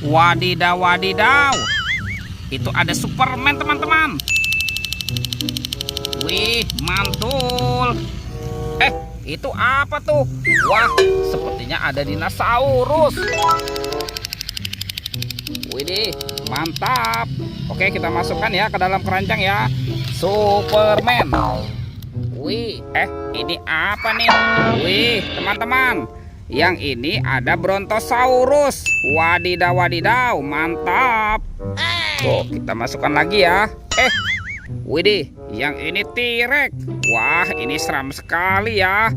Wadidaw, wadidaw. Itu ada Superman, teman-teman. Wih, mantul. Itu apa tuh? Wah, sepertinya ada dinosaurus. Widih, mantap. Oke, kita masukkan ya ke dalam keranjang ya. Superman. Wih, ini apa nih? Wih, teman-teman, yang ini ada Brontosaurus. Wadidaw, wadidaw, mantap. Tuh, kita masukkan lagi ya. Widih, yang ini T-Rex. Wah, ini seram sekali ya.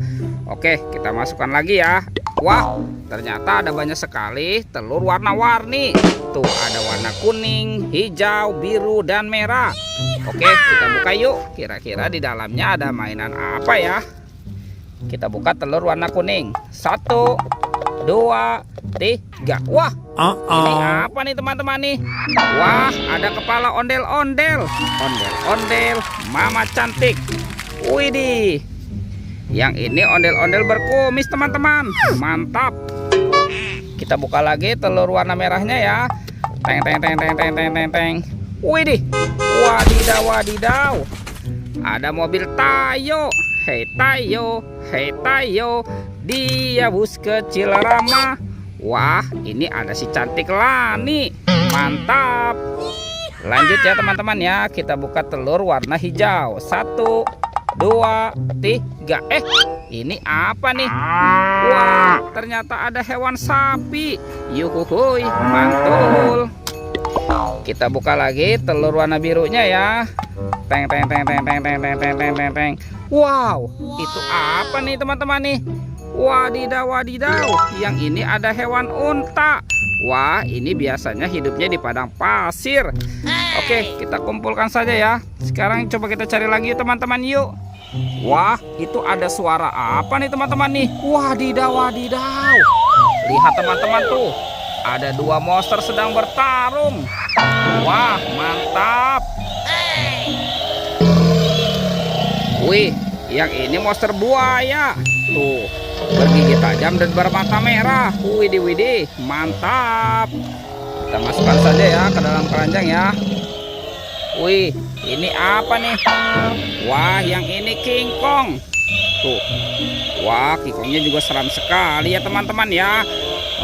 Oke, kita masukkan lagi ya. Wah, ternyata ada banyak sekali telur warna-warni. Tuh, ada warna kuning, hijau, biru, dan merah. Oke, kita buka yuk. Kira-kira di dalamnya ada mainan apa ya? Kita buka telur warna kuning. 1, 2, 3. Wah, ini apa nih teman-teman nih? Wah, ada kepala ondel-ondel. Ondel-ondel mama cantik. Widih, yang ini ondel-ondel berkumis teman-teman. Mantap. Kita buka lagi telur warna merahnya ya. Teng teng teng teng teng teng teng teng. Widih, wadidaw, wadidaw. Ada mobil Tayo. Hei Tayo, hei Tayo, dia bus kecil ramah. Wah, ini ada si cantik Lani. Mantap. Lanjut ya teman-teman ya. Kita buka telur warna hijau. 1, 2, 3. Ini apa nih? Wah, ternyata ada hewan sapi. Yuhuhuy, mantul. Kita buka lagi telur warna birunya ya. Teng teng teng teng teng teng teng teng teng teng teng. Wow, itu apa nih teman-teman nih? Wadidaw, wadidaw. Yang ini ada hewan unta. Wah, ini biasanya hidupnya di padang pasir. Oke, kita kumpulkan saja ya. Sekarang coba kita cari lagi teman-teman yuk. Wah, itu ada suara apa nih teman-teman nih? Wadidaw, wadidaw. Lihat teman-teman tuh. Ada 2 monster sedang bertarung. Wah, mantap. Wih, yang ini monster buaya. Tuh, bergigi tajam dan bermata merah. Widih, widih, mantap. Kita masukkan saja ya ke dalam keranjang ya. Wih, ini apa nih? Wah, yang ini King Kong. Tuh. Wah, King Kongnya juga seram sekali ya teman-teman ya.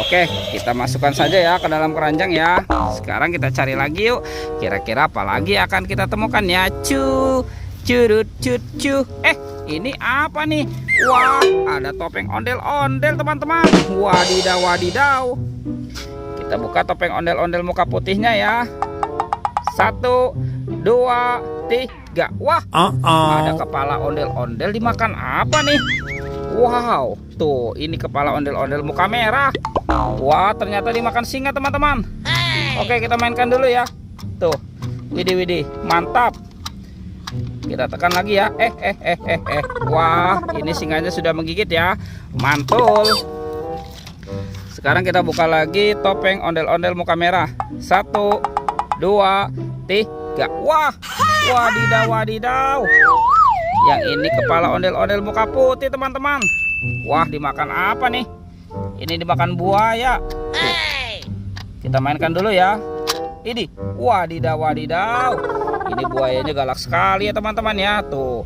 Oke, kita masukkan saja ya ke dalam keranjang ya. Sekarang kita cari lagi yuk. Kira-kira apa lagi akan kita temukan ya? Curut cut cu. Ini apa nih? Wah, ada topeng ondel-ondel teman-teman. Wadidaw, wadidaw. Kita buka topeng ondel-ondel muka putihnya ya. 1, 2, 3. Wah, ada kepala ondel-ondel dimakan apa nih? Wow, tuh ini kepala ondel-ondel muka merah. Wah, ternyata dimakan singa teman-teman. Oke, kita mainkan dulu ya. Tuh, widih, widih, mantap. Kita tekan lagi ya. Wah, ini singanya sudah menggigit ya. Mantul. Sekarang kita buka lagi topeng ondel-ondel muka merah. 1, 2, 3. Wah, wadidaw, wadidaw. Yang ini kepala ondel-ondel muka putih teman-teman. Wah, dimakan apa nih? Ini dimakan buaya. Tuh. Kita mainkan dulu ya. Ini, wadidaw, wadidaw. Ini buayanya galak sekali ya teman-teman ya. Tuh.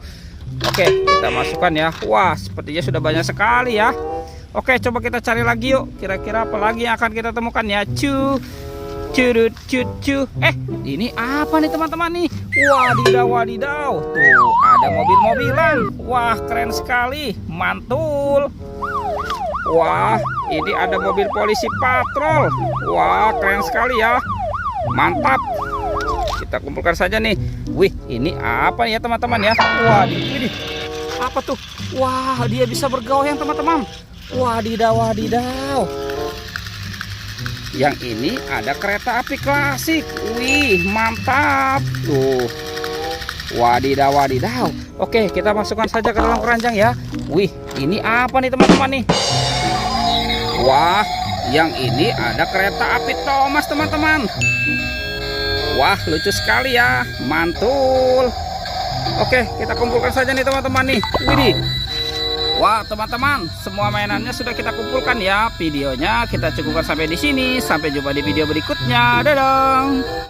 Oke, kita masukkan ya. Wah, sepertinya sudah banyak sekali ya. Oke, coba kita cari lagi yuk. Kira-kira apa lagi yang akan kita temukan ya? Curut cucu. Ini apa nih teman-teman nih? Wadidaw, wadidaw. Tuh, ada mobil-mobilan. Wah, keren sekali. Mantul. Wah, ini ada mobil polisi patrol. Wah, keren sekali ya. Mantap. Kita kumpulkan saja nih. Wih, ini apa ya teman-teman ya? Widih. Apa tuh? Wah, dia bisa bergoyang teman-teman. Wadidaw, wadidaw. Yang ini ada kereta api klasik. Wih, mantap. Tuh. Wadidaw, wadidaw. Oke, kita masukkan saja ke dalam keranjang ya. Wih, ini apa nih teman-teman nih? Wah, yang ini ada kereta api Thomas teman-teman. Wah, lucu sekali ya. Mantul. Oke, kita kumpulkan saja nih teman-teman nih. Widih. Wah teman-teman, semua mainannya sudah kita kumpulkan ya. Videonya kita cukupkan sampai di sini. Sampai jumpa di video berikutnya. Dadah.